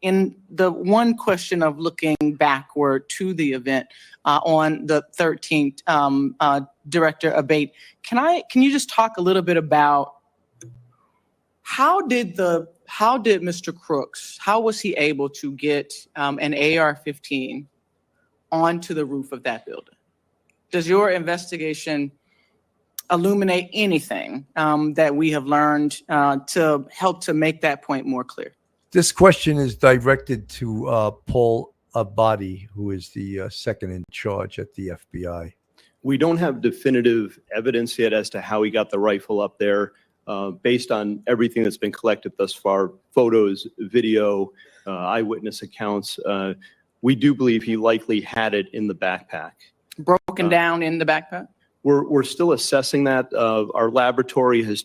in the one question of looking backward to the event on the 13th, Director Abate, can you just talk a little bit about how did Mr. Crooks, how was he able to get an AR-15 onto the roof of that building? Does your investigation illuminate anything that we have learned to help to make that point more clear? This question is directed to Paul Abadi, who is the second in charge at the FBI. We don't have definitive evidence yet as to how he got the rifle up there. Based on everything that's been collected thus far, photos, video, eyewitness accounts, we do believe he likely had it in the backpack. Broken down in the backpack? We're still assessing that. Our laboratory has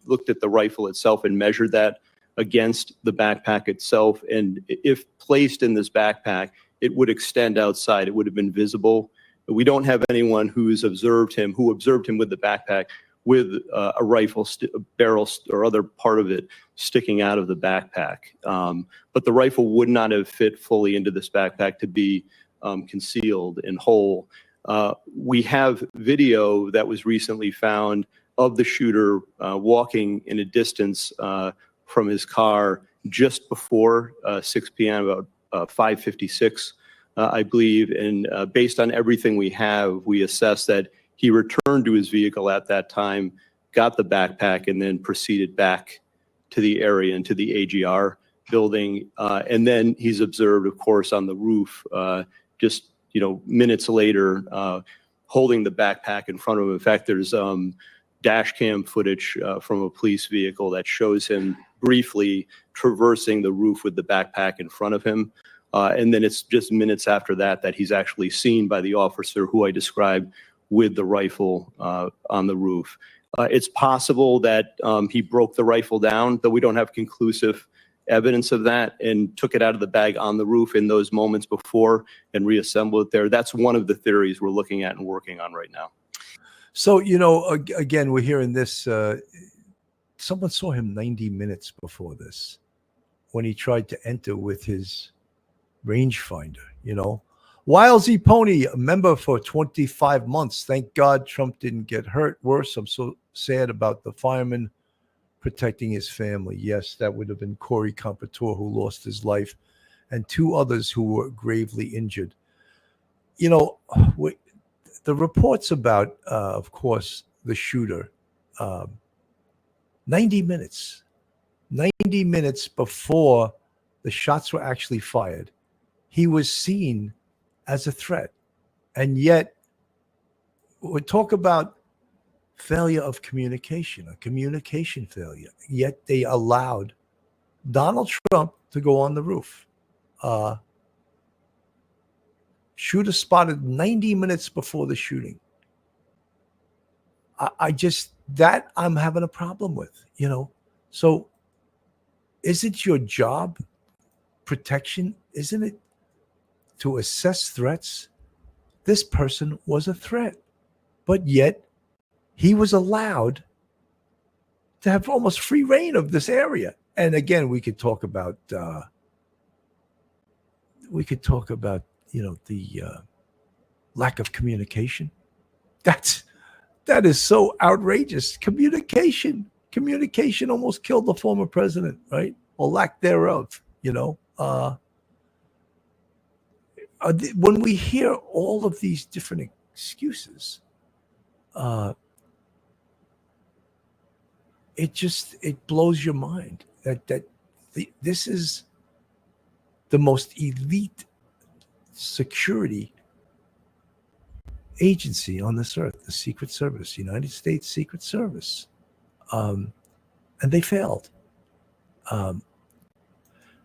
looked at the rifle itself and measured that against the backpack itself. And if placed in this backpack, it would extend outside. It would have been visible. But we don't have anyone who observed him with the backpack with a rifle barrel or other part of it sticking out of the backpack. But the rifle would not have fit fully into this backpack to be concealed and whole. We have video that was recently found of the shooter walking in a distance from his car just before 6 p.m., about 5:56, I believe. And based on everything we have, we assess that he returned to his vehicle at that time, got the backpack, and then proceeded back to the area and to the AGR building. And then he's observed, of course, on the roof just minutes later, holding the backpack in front of him. In fact, there's dash cam footage from a police vehicle that shows him briefly traversing the roof with the backpack in front of him. And then it's just minutes after that he's actually seen by the officer who I described with the rifle on the roof. It's possible that he broke the rifle down, though we don't have conclusive evidence of that, and took it out of the bag on the roof in those moments before and reassembled it there. That's one of the theories we're looking at and working on right now. So, again, we're hearing this. Someone saw him 90 minutes before this when he tried to enter with his rangefinder, Wilesy Pony, a member for 25 months. Thank God Trump didn't get hurt. Worse, I'm so sad about the fireman protecting his family. Yes, that would have been Corey Compatore, who lost his life, and 2 others who were gravely injured. The reports about, of course, the shooter, 90 minutes before the shots were actually fired, he was seen as a threat. And yet, we talk about failure of communication, a communication failure. Yet they allowed Donald Trump to go on the roof. Shooter spotted 90 minutes before the shooting. That I'm having a problem with, So is it your job, protection? Isn't it to assess threats? This person was a threat, but yet he was allowed to have almost free reign of this area. And again, we could talk about, the lack of communication. That is so outrageous. Communication almost killed the former president, right? Or lack thereof, When we hear all of these different excuses, it blows your mind that this is the most elite security agency on this earth, the Secret Service, United States Secret Service. And they failed.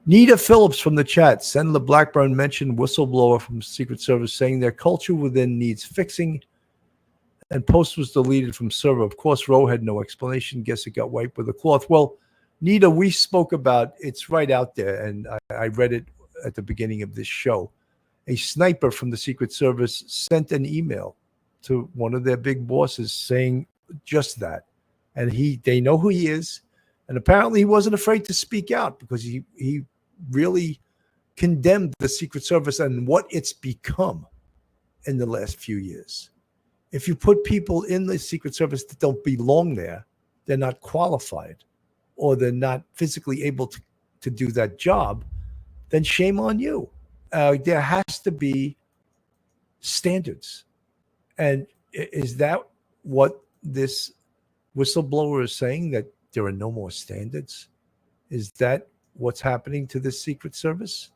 Nita Phillips from the chat, Senator Blackburn mentioned whistleblower from Secret Service saying their culture within needs fixing, and post was deleted from server. Of course, Roe had no explanation. Guess it got wiped with a cloth. Well, Nita, we spoke about, it's right out there, and I read it at the beginning of this show. A sniper from the Secret Service sent an email to one of their big bosses saying just that. And they know who he is. And apparently he wasn't afraid to speak out because he really condemned the Secret Service and what it's become in the last few years. If you put people in the Secret Service that don't belong there, they're not qualified, or they're not physically able to do that job, then shame on you. There has to be standards. And is that what this whistleblower is saying, that there are no more standards? Is that what's happening to the Secret Service?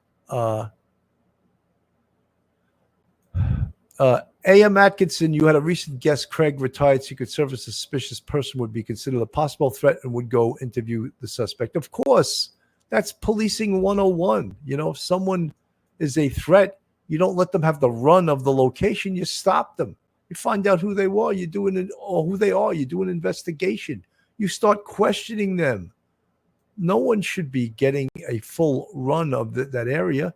A.M. Atkinson, you had a recent guest, Craig, retired Secret Service suspicious person would be considered a possible threat and would go interview the suspect. Of course, that's policing 101. You know, if someone is a threat, you don't let them have the run of the location. You stop them. You find out who they were. You do who they are. You do an investigation. You start questioning them. No one should be getting a full run of that area.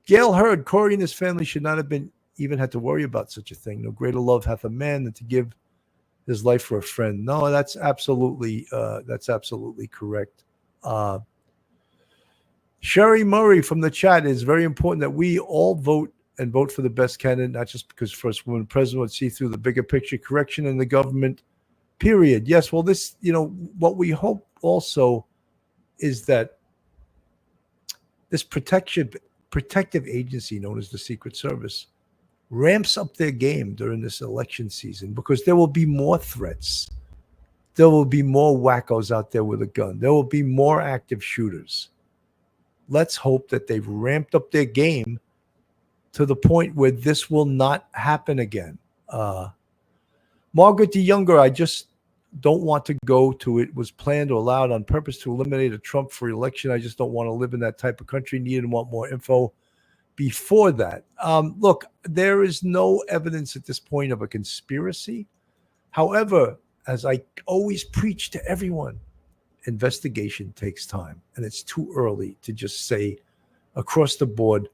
Gail Hurd, Corey and his family should not have been even had to worry about such a thing. No greater love hath a man than to give his life for a friend. No, that's absolutely correct. Sherry Murray from the chat, is very important that we all vote for the best candidate, not just because first woman president would see through the bigger picture, correction in the government, period. Yes, well, this, what we hope also is that this protective agency known as the Secret Service ramps up their game during this election season, because there will be more threats. There will be more wackos out there with a gun. There will be more active shooters. Let's hope that they've ramped up their game to the point where this will not happen again. Margaret the Younger, I just don't want to go to it. Was planned or allowed on purpose to eliminate a Trump for election. I just don't want to live in that type of country. Need and want more info before that. Look, there is no evidence at this point of a conspiracy. However, as I always preach to everyone, investigation takes time, and it's too early to just say across the board,